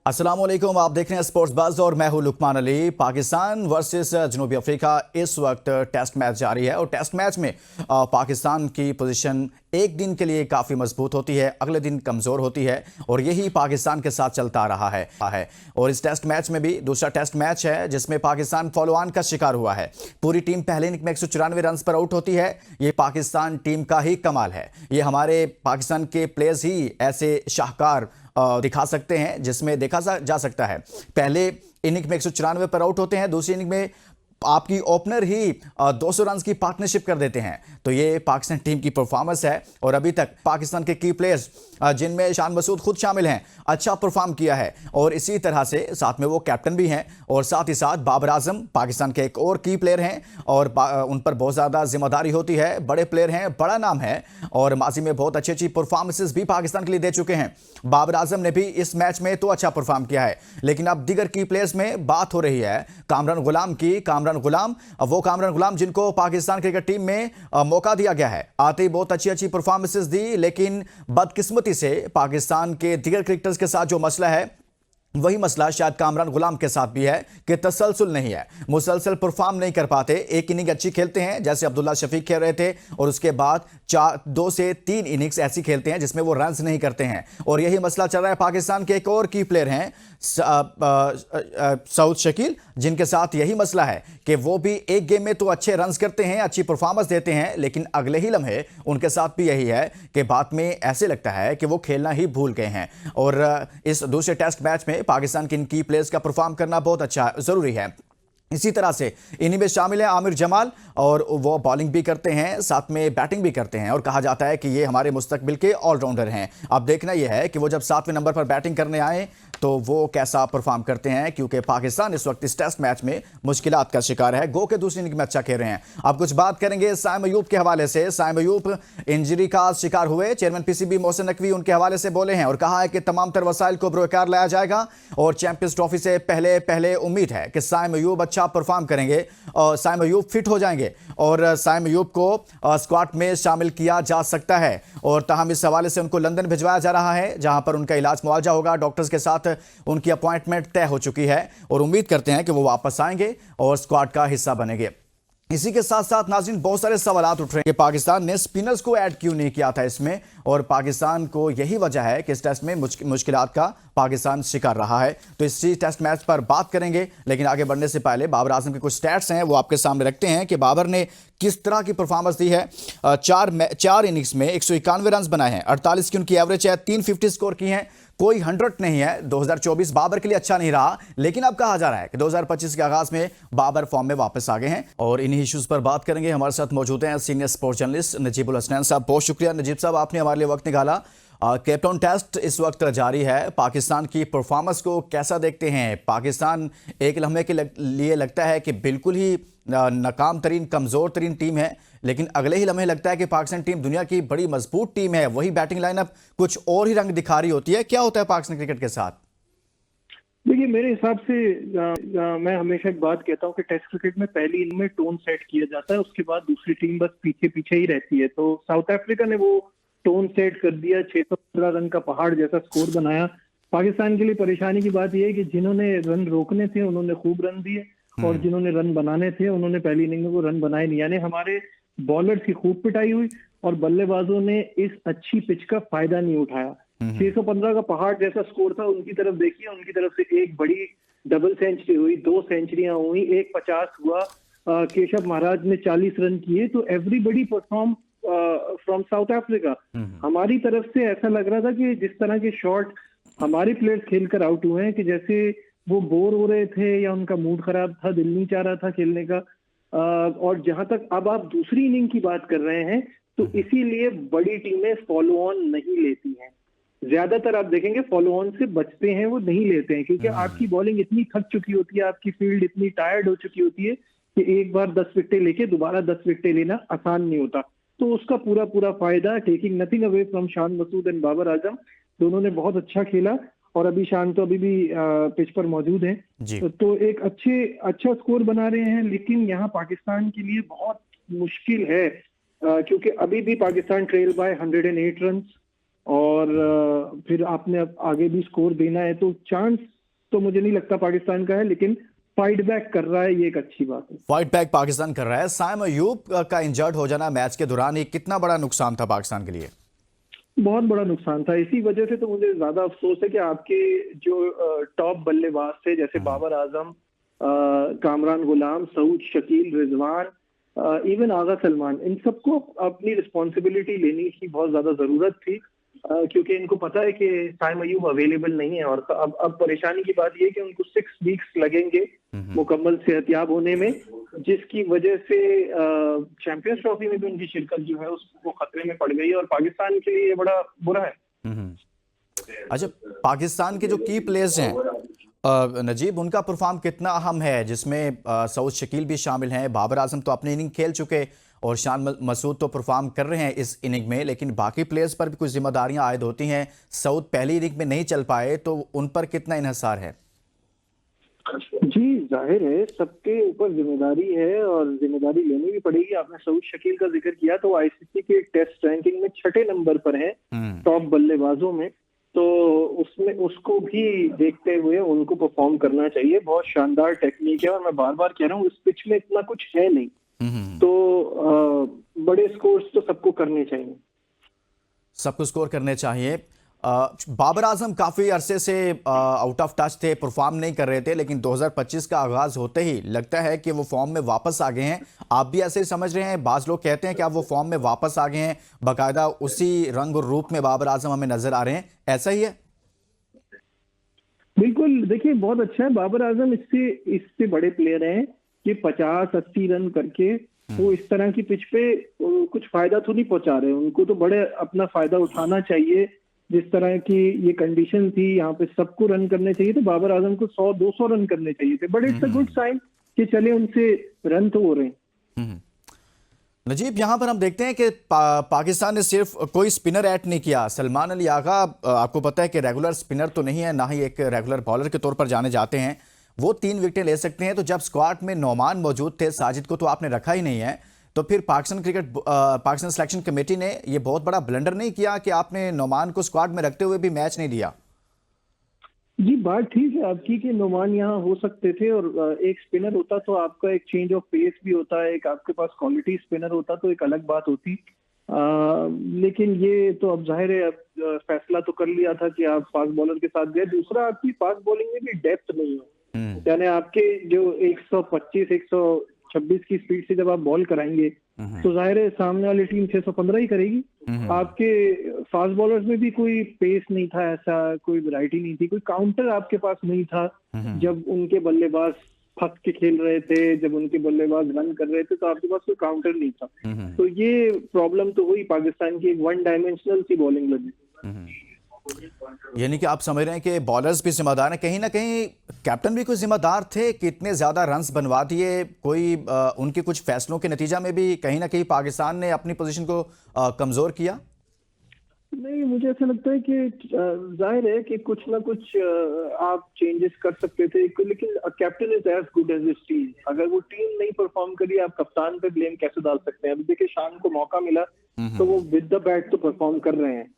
अस्सलामुअलैकुम, आप देख रहे हैं स्पोर्ट्स बज़ और मैं हूं लुकमान अली। पाकिस्तान वर्सेस जनूबी अफ्रीका इस वक्त टेस्ट मैच जारी है और टेस्ट मैच में पाकिस्तान की पोजीशन एक दिन के लिए काफ़ी मजबूत होती है, अगले दिन कमज़ोर होती है और यही पाकिस्तान के साथ चलता रहा है। और इस टेस्ट मैच में भी दूसरा टेस्ट मैच है जिसमें पाकिस्तान फॉलो ऑन का शिकार हुआ है। पूरी टीम पहले इनिंग में 194 रन पर आउट होती है। ये पाकिस्तान टीम का ही कमाल है। ये हमारे पाकिस्तान के प्लेयर्स ही ऐसे शाहकार दिखा सकते हैं जिसमें देखा जा सकता है पहले इनिंग में 194 पर आउट होते हैं, दूसरी इनिंग में आपकी ओपनर ही 200 रन की पार्टनरशिप कर देते हैं। तो ये पाकिस्तान टीम की परफॉर्मेंस है और अभी तक पाकिस्तान के की प्लेयर्स जिनमें शान मसूद खुद शामिल हैं, अच्छा परफॉर्म किया है और इसी तरह से साथ में वो कैप्टन भी हैं और साथ ही साथ बाबर आजम पाकिस्तान के एक और की प्लेयर हैं और उन पर बहुत ज़्यादा जिम्मेदारी होती है। बड़े प्लेयर हैं, बड़ा नाम है और माजी में बहुत अच्छी अच्छी परफॉर्मेंसेस भी पाकिस्तान के लिए दे चुके हैं। बाबर आजम ने भी इस मैच में तो अच्छा परफॉर्म किया है, लेकिन अब दीगर की प्लेयर्स में बात हो रही है कामरान गुलाम की। कामरान गुलाम जिनको पाकिस्तान क्रिकेट टीम में मौका दिया गया है, आते ही बहुत अच्छी अच्छी परफॉर्मेंसेस दी, लेकिन बदकिस्मती से पाकिस्तान के दीगर क्रिकेटर्स के साथ जो मसला है वही मसला शायद कामरान गुलाम के साथ भी है कि तसलसल नहीं है, मुसलसल परफॉर्म नहीं कर पाते। एक इनिंग अच्छी खेलते हैं जैसे अब्दुल्ला शफीक खेल रहे थे और उसके बाद 2 से 3 इनिंग्स ऐसी खेलते हैं जिसमें वो रन्स नहीं करते हैं और यही मसला चल रहा है पाकिस्तान के एक और की प्लेयर हैं सऊद शकील, जिनके साथ यही मसला है कि वो भी एक गेम में तो अच्छे रन्स करते हैं, अच्छी परफॉर्मेंस देते हैं, लेकिन अगले ही लम्हे उनके साथ भी यही है कि बाद में ऐसे लगता है कि वो खेलना ही भूल गए हैं। और इस दूसरे टेस्ट मैच में पाकिस्तान के इन की प्लेयर्स का परफॉर्म करना बहुत अच्छा जरूरी है। इसी तरह से इन्हीं में शामिल है आमिर जमाल और वो बॉलिंग भी करते हैं, साथ में बैटिंग भी करते हैं और कहा जाता है कि ये हमारे मुस्तकबिल के ऑलराउंडर हैं। अब देखना यह है कि वो जब 7वें नंबर पर बैटिंग करने आए तो वो कैसा परफॉर्म करते हैं, क्योंकि पाकिस्तान इस वक्त इस टेस्ट मैच में मुश्किलात का शिकार है। गो के दूसरी इनिंग में अच्छा खेल रहे हैं। अब कुछ बात करेंगे साइम अयूब के हवाले से। साइम अयूब इंजरी का शिकार हुए, चेयरमैन पीसीबी मोहसिन नकवी उनके हवाले से बोले हैं और कहा है कि तमाम तर वसाइल को बरकरार लाया जाएगा और चैंपियंस ट्रॉफी से पहले उम्मीद है कि साइम अयूब अच्छा परफॉर्म करेंगे और साइम अयूब फिट हो जाएंगे और साइम अयूब को स्क्वाड में शामिल किया जा सकता है। और ताहम इस हवाले से उनको लंदन भिजवाया जा रहा है जहां पर उनका इलाज मुआवजा होगा। डॉक्टर्स के साथ उनकी अपॉइंटमेंट तय हो चुकी है और उम्मीद करते हैं कि वो वापस आएंगे और स्क्वाड का हिस्सा बनेंगे। इसी के साथ साथ नाज़रीन बहुत सारे सवाल उठ रहे हैं कि पाकिस्तान ने स्पिनर्स को ऐड क्यों नहीं किया था इसमें, और पाकिस्तान को यही वजह है कि इस टेस्ट में मुश्किलात का पाकिस्तान शिकार रहा है। तो इसी टेस्ट मैच पर बात करेंगे, लेकिन आगे बढ़ने से पहले बाबर आजम के कुछ स्टैट्स हैं वो आपके सामने रखते हैं कि बाबर ने किस तरह की परफॉर्मेंस दी है। 4 इनिंग्स में 191 रन बनाए हैं, 48 की उनकी एवरेज है, 350 स्कोर की हैं, कोई 100 नहीं है। 2024 बाबर के लिए अच्छा नहीं रहा, लेकिन अब कहा जा रहा है कि 2025 के आगाज में बाबर फॉर्म में वापस आ गए हैं और इन्हीं इश्यूज पर बात करेंगे। हमारे साथ मौजूद हैं senior sports journalist Najibul Hasnain साहब। बहुत शुक्रिया नजीब साहब, आपने हमारे लिए वक्त निकाला। केपटाउन टेस्ट इस वक्त जारी है, पाकिस्तान की परफॉर्मेंस को कैसा देखते हैं? पाकिस्तान एक लम्हे के लिए लगता है कि बिल्कुल ही नाकाम तरीन कमज़ोर तरीन टीम है, लेकिन अगले ही लम्हे लगता है कि पाकिस्तान टीम दुनिया की बड़ी मजबूत टीम है। वही बैटिंग लाइनअप कुछ और ही रंग दिखा रही होती है। क्या होता है पाकिस्तान क्रिकेट के साथ? देखिए, मेरे हिसाब से मैं हमेशा एक बात कहता हूँ कि टेस्ट क्रिकेट में पहली इनिंग में टोन सेट किया जाता है, उसके बाद दूसरी टीम बस पीछे पीछे ही रहती है। तो साउथ अफ्रीका ने वो टोन सेट कर दिया, 615 रन का पहाड़ जैसा स्कोर बनाया। पाकिस्तान के लिए परेशानी की बात यह है कि जिन्होंने रन रोकने थे उन्होंने खूब रन दिए और जिन्होंने रन बनाने थे उन्होंने पहली इनिंग में वो रन बनाए नहीं। यानी हमारे बॉलर्स की खूब पिटाई हुई और बल्लेबाजों ने इस अच्छी पिच का फायदा नहीं उठाया। 615 का पहाड़ जैसा स्कोर था, उनकी तरफ देखिए, उनकी तरफ से एक बड़ी डबल सेंचुरी हुई, 2 सेंचुरियां हुई, एक 50 हुआ, केशव महाराज ने 40 रन किए। तो everybody perform from south Africa. हमारी तरफ से ऐसा लग रहा था कि जिस तरह के शॉट हमारे प्लेयर्स खेलकर आउट हुए हैं कि जैसे वो बोर हो रहे थे या उनका मूड खराब था, दिल नहीं चाह रहा था खेलने का। और जहां तक अब आप दूसरी इनिंग की बात कर रहे हैं, तो इसीलिए बड़ी टीमें फॉलो ऑन नहीं लेती हैं। ज्यादातर आप देखेंगे फॉलो ऑन से बचते हैं, वो नहीं लेते हैं, क्योंकि आपकी बॉलिंग इतनी थक चुकी होती है, आपकी फील्ड इतनी टायर्ड हो चुकी होती है कि एक बार 10 विकेटें लेके दोबारा 10 विकेटें लेना आसान नहीं होता। तो उसका पूरा फायदा, taking nothing away from Shan Masood and Babar Azam, दोनों ने बहुत अच्छा खेला और अभी शान तो अभी भी पिच पर मौजूद हैं, तो एक अच्छा स्कोर बना रहे हैं। लेकिन यहाँ पाकिस्तान के लिए बहुत मुश्किल है, क्योंकि अभी भी पाकिस्तान ट्रेल बाय 108 रन और फिर आपने अब आगे भी स्कोर देना है, तो चांस तो मुझे नहीं लगता पाकिस्तान का है, लेकिन फाइट बैक कर रहा है, ये एक अच्छी बात है। फाइट बैक पाकिस्तान कर रहा है। साइम अयूब का इंजर्ड हो जाना मैच के दौरान ये कितना बड़ा नुकसान था पाकिस्तान के लिए? बहुत बड़ा नुकसान था। इसी वजह से तो मुझे ज्यादा अफसोस है कि आपके जो टॉप बल्लेबाज थे, जैसे बाबर आजम, कामरान गुलाम, सऊद शकील, रिजवान, इवन आगा सलमान, इन सबको अपनी रिस्पॉन्सिबिलिटी लेने की बहुत ज्यादा जरूरत थी, क्योंकि इनको पता है कि साइम अयूब अवेलेबल नहीं है। और अब परेशानी की बात यह है कि उनको 6 वीक्स लगेंगे मुकम्मल सेहतयाब होने में, जिसकी वजह से चैंपियंस ट्रॉफी में भी उनकी शिरकत जो है उसको खतरे में पड़ गई है, और पाकिस्तान के लिए ये बड़ा बुरा है। अच्छा, पाकिस्तान के जो की प्लेयर्स हैं नजीब, उनका परफॉर्म कितना अहम है, जिसमें सऊद शकील भी शामिल हैं। बाबर आजम तो अपनी इनिंग खेल चुके और शान मसूद तो परफॉर्म कर रहे हैं इस इनिंग में, लेकिन बाकी प्लेयर्स पर भी कुछ जिम्मेदारियां आयद होती हैं। सऊद पहली इनिंग में नहीं चल पाए, तो उन पर कितना इन्हिसार है? जी, जाहिर है सबके ऊपर जिम्मेदारी है और जिम्मेदारी लेनी भी पड़ेगी। आपने सऊद शकील का जिक्र किया, तो आईसीसी के टेस्ट रैंकिंग में 6ठे नंबर पर है टॉप बल्लेबाजों में, तो उसमें उसको भी देखते हुए उनको परफॉर्म करना चाहिए। बहुत शानदार टेक्निक है, और मैं बार बार कह रहा हूँ इस पिच में इतना कुछ है नहीं, तो बड़े स्कोर्स तो सबको करने चाहिए। सबको स्कोर करने चाहिए। बाबर आजम काफ़ी अरसे से आउट ऑफ टच थे, परफॉर्म नहीं कर रहे थे, लेकिन 2025 का आगाज़ होते ही लगता है कि वो फॉर्म में वापस आ गए हैं। आप भी ऐसे ही समझ रहे हैं? बाज़ लोग कहते हैं कि अब वो फॉर्म में वापस आ गए हैं, बाकायदा उसी रंग और रूप में बाबर आजम हमें नजर आ रहे हैं, ऐसा ही है? बिल्कुल, देखिए बहुत अच्छा है। बाबर आजम इससे बड़े प्लेयर हैं कि 50-80 रन करके वो इस तरह की पिच पे कुछ फायदा तो नहीं पहुंचा रहे। उनको तो बड़े अपना फायदा उठाना चाहिए। जिस तरह की ये कंडीशन थी, यहाँ पे सबको रन करने चाहिए, तो बाबर आजम को 100-200 रन करने चाहिए थे, but it's a good sign कि चले उनसे रन तो हो रहे हैं। नजीब, यहाँ पर हम देखते हैं कि पाकिस्तान ने सिर्फ कोई स्पिनर ऐड नहीं किया। सलमान अली आगा आपको पता है कि रेगुलर स्पिनर तो नहीं है, ना ही एक रेगुलर बॉलर के तौर पर जाने जाते हैं। वो 3 विकेटें ले सकते हैं, तो जब स्क्वाड में नोमान मौजूद थे, साजिद को तो आपने रखा ही नहीं है, तो फिर पाकिस्तान सिलेक्शन कमेटी ने ये बहुत बड़ा ब्लंडर नहीं किया कि आपने नोमान को स्क्वाड में रखते हुए भी मैच नहीं दिया? जी, बात ठीक है आपकी कि नोमान यहाँ हो सकते थे, और एक स्पिनर होता तो आपका एक चेंज ऑफ पेस भी होता है, एक आपके पास क्वालिटी स्पिनर होता तो एक अलग बात होती। लेकिन ये तो अब जाहिर है, अब फैसला तो कर लिया था कि आप फास्ट बॉलर के साथ गए। दूसरा, आपकी फास्ट बॉलिंग में भी डेप्थ नहीं है, यानी आपके जो 125-126 की स्पीड से जब आप बॉल कराएंगे तो जाहिर है सामने वाली टीम 615 ही करेगी। आपके फास्ट बॉलर्स में भी कोई पेस नहीं था, ऐसा कोई वैरायटी नहीं थी, कोई काउंटर आपके पास नहीं था। जब उनके बल्लेबाज फंस के खेल रहे थे, जब उनके बल्लेबाज रन कर रहे थे, तो आपके पास कोई काउंटर नहीं था। तो ये प्रॉब्लम तो हुई पाकिस्तान की, एक वन डायमेंशनल सी बॉलिंग लगी। यानी कि आप समझ रहे हैं कि बॉलर्स भी जिम्मेदार हैं, कहीं ना कहीं कैप्टन भी कुछ जिम्मेदार थे कि इतने ज्यादा रन्स बनवा दिए। कोई उनके कुछ फैसलों के नतीजा में भी कहीं ना कहीं पाकिस्तान ने अपनी पोजीशन को कमजोर किया। नहीं, मुझे ऐसा लगता है कि जाहिर है कि कुछ ना कुछ आप चेंजेस कर सकते थे, लेकिन captain is as good as his team. अगर वो टीम नहीं परफॉर्म करी, आप कप्तान पे ब्लेम कैसे डाल सकते हैं? अभी देखिए, शान को मौका मिला तो वो विद द बैट तो परफॉर्म कर रहे हैं,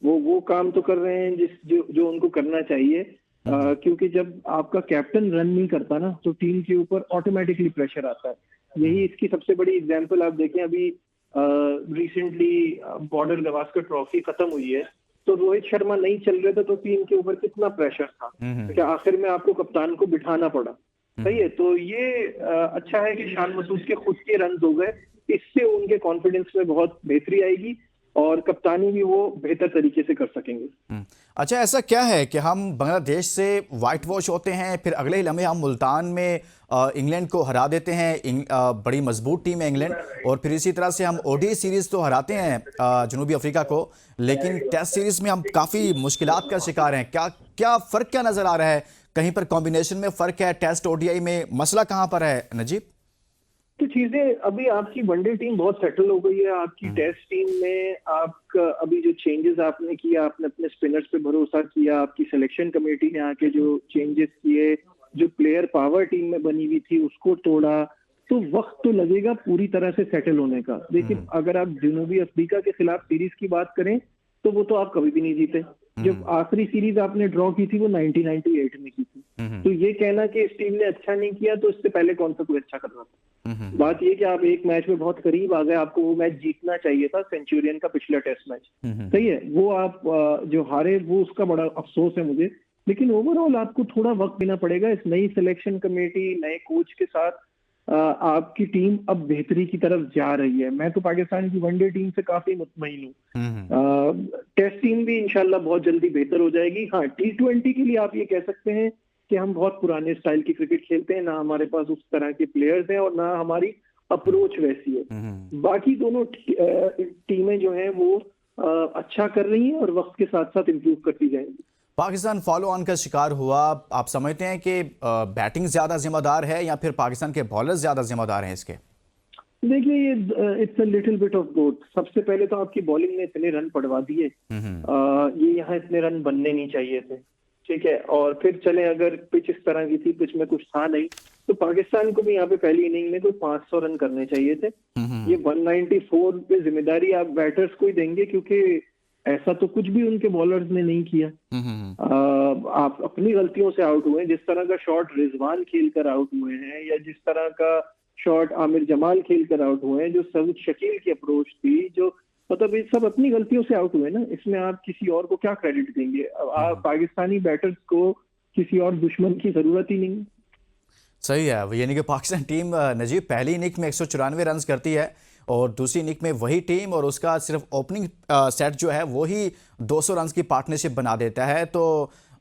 वो काम तो कर रहे हैं जो उनको करना चाहिए। क्योंकि जब आपका कैप्टन रन नहीं करता ना, तो टीम के ऊपर ऑटोमेटिकली प्रेशर आता है। यही इसकी सबसे बड़ी एग्जांपल आप देखें, अभी रिसेंटली बॉर्डर गावस्कर ट्रॉफी खत्म हुई है, तो रोहित शर्मा नहीं चल रहे थे, तो टीम के ऊपर कितना प्रेशर था कि आखिर में आपको कप्तान को बिठाना पड़ा। सही है, तो ये अच्छा है कि शान मसूद के खुद के रन हो गए, इससे उनके कॉन्फिडेंस में बहुत बेहतरी आएगी और कप्तानी भी वो बेहतर तरीके से कर सकेंगे। अच्छा, ऐसा क्या है कि हम बांग्लादेश से वाइट वॉश होते हैं, फिर अगले ही लम्हे हम मुल्तान में इंग्लैंड को हरा देते हैं, बड़ी मजबूत टीम है इंग्लैंड, और फिर इसी तरह से हम ओडी सीरीज तो हराते हैं जनूबी अफ्रीका को, लेकिन टेस्ट सीरीज में हम काफ़ी मुश्किलात का शिकार हैं। क्या फ़र्क क्या नज़र आ रहा है? कहीं पर कॉम्बिनेशन में फ़र्क है, टेस्ट ओडीआई में मसला कहाँ पर है नजीब? तो चीजें, अभी आपकी वनडे टीम बहुत सेटल हो गई है। आपकी टेस्ट टीम में आपका अभी जो चेंजेस आपने किया, आपने अपने स्पिनर्स पे भरोसा किया, आपकी सिलेक्शन कमेटी ने आके जो चेंजेस किए, जो प्लेयर पावर टीम में बनी हुई थी उसको तोड़ा, तो वक्त तो लगेगा पूरी तरह से सेटल होने का। लेकिन अगर आप जनूबी अफ्रीका के खिलाफ सीरीज की बात करें, तो वो तो आप कभी भी नहीं जीते। जब आखिरी सीरीज आपने ड्रॉ की थी वो 1998 में की थी, तो ये कहना कि इस टीम ने अच्छा नहीं किया तो इससे पहले कौन सा कोई अच्छा कर रहा था। बात ये कि आप एक मैच में बहुत करीब आ गए, आपको वो मैच जीतना चाहिए था, सेंचुरियन का पिछला टेस्ट मैच, सही है, वो आप जो हारे वो उसका बड़ा अफसोस है मुझे। लेकिन ओवरऑल आपको थोड़ा वक्त देना पड़ेगा इस नई सिलेक्शन कमेटी, नए कोच के साथ। आपकी टीम अब बेहतरी की तरफ जा रही है। मैं तो पाकिस्तान की वनडे टीम से काफी मुतमईन हूँ। टेस्ट टीम भी इंशाल्लाह बहुत जल्दी बेहतर हो जाएगी। हाँ, T20 के लिए आप ये कह सकते हैं कि हम बहुत पुराने स्टाइल की क्रिकेट खेलते हैं, ना हमारे पास उस तरह के प्लेयर्स हैं और ना हमारी अप्रोच वैसी है। बाकी दोनों टीमें जो हैं वो अच्छा कर रही हैं और वक्त के साथ साथ इम्प्रूव करती जाएंगी। पाकिस्तान फॉलो ऑन का शिकार हुआ। आप समझते हैं कि बैटिंग ज्यादा जिम्मेदार है या फिर पाकिस्तान के बॉलर्स ज्यादा जिम्मेदार हैं इसके? देखिए, ये it's a little bit of both. सबसे पहले तो आपकी बॉलिंग ने इतने रन पड़वा दिए, ये यहाँ इतने रन बनने नहीं चाहिए थे, ठीक है। और फिर चले, अगर पिच इस तरह की थी, पिच में कुछ था नहीं, तो पाकिस्तान को भी यहाँ पे पहली इनिंग में कोई 500 रन करने चाहिए थे। ये 194 पे जिम्मेदारी आप बैटर्स को ही देंगे, क्योंकि ऐसा तो कुछ भी उनके बॉलर्स ने नहीं किया। आप अपनी गलतियों से आउट हुए। जिस तरह का शॉट रिजवान खेलकर आउट हुए हैं, या जिस तरह का शॉट आमिर जमाल खेलकर आउट हुए हैं, जो सऊद शकील की अप्रोच थी, जो मतलब ये सब अपनी गलतियों से आउट हुए ना। इसमें आप किसी और को क्या क्रेडिट देंगे? आप पाकिस्तानी बैटर्स को किसी और दुश्मन की जरूरत ही नहीं। सही है, यानी कि पाकिस्तान टीम नजीब पहली इनिंग में 194 रन करती है और दूसरी इनिंग में वही टीम और उसका सिर्फ ओपनिंग सेट जो है वो ही 200 रन की पार्टनरशिप बना देता है। तो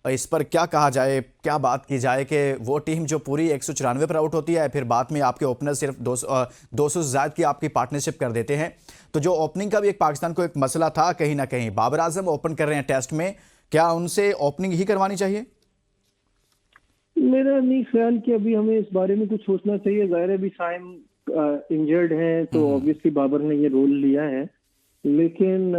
इस पर क्या कहा जाए, क्या बात की जाए कि वो टीम जो पूरी 194 पर आउट होती है, फिर बाद में आपके ओपनर सिर्फ 200 से ज़्यादा की आपकी पार्टनरशिप कर देते हैं। तो जो ओपनिंग का भी एक पाकिस्तान को एक मसला था कहीं ना कहीं। बाबर आजम ओपन कर रहे हैं टेस्ट में, क्या उनसे ओपनिंग ही करवानी चाहिए? मेरा नहीं ख्याल कि अभी हमें इस बारे में कुछ सोचना चाहिए। जाहिर है भी साइम इंजर्ड है, तो ऑब्वियसली बाबर ने ये रोल लिया है। लेकिन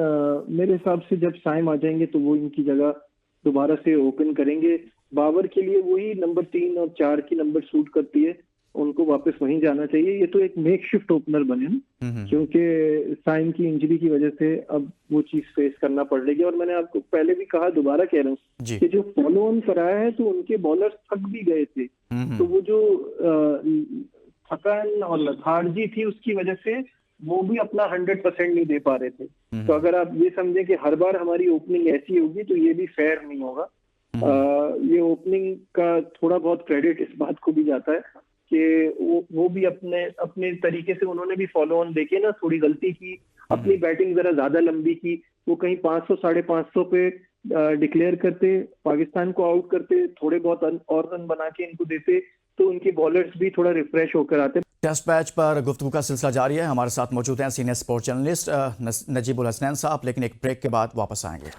मेरे हिसाब से जब साइम आ जाएंगे तो वो इनकी जगह दोबारा से ओपन करेंगे। बाबर के लिए वही नंबर 3 और 4 की नंबर सूट करती है, उनको वापस वहीं जाना चाहिए। ये तो एक मेकशिफ्ट ओपनर बने ना, क्योंकि साइम की इंजरी की वजह से अब वो चीज फेस करना पड़ रही है। और मैंने आपको पहले भी कहा, दोबारा कह रहा हूँ कि जो फॉलो ऑन कराया है तो उनके बॉलर थक भी गए थे। तो वो जो थकान और लथार्जी थी उसकी वजह से वो भी अपना 100% नहीं दे पा रहे थे। तो अगर आप ये समझें कि हर बार हमारी ओपनिंग ऐसी होगी तो ये भी फेयर नहीं होगा। ये ओपनिंग का थोड़ा बहुत क्रेडिट इस बात को भी जाता है कि वो भी अपने तरीके से उन्होंने भी फॉलो ऑन देके ना थोड़ी गलती की, अपनी बैटिंग जरा ज्यादा लंबी की। वो कहीं 500 550 पे डिक्लेयर करते, पाकिस्तान को आउट करते, थोड़े बहुत और रन बना के इनको देते, तो उनके बॉलर्स भी थोड़ा रिफ्रेश होकर आते। टेस्ट मैच पर गुफ्तगू का सिलसिला जारी है। हमारे साथ मौजूद हैं senior sports journalist Najibul Hasnain साहब, लेकिन एक ब्रेक के बाद वापस आएंगे।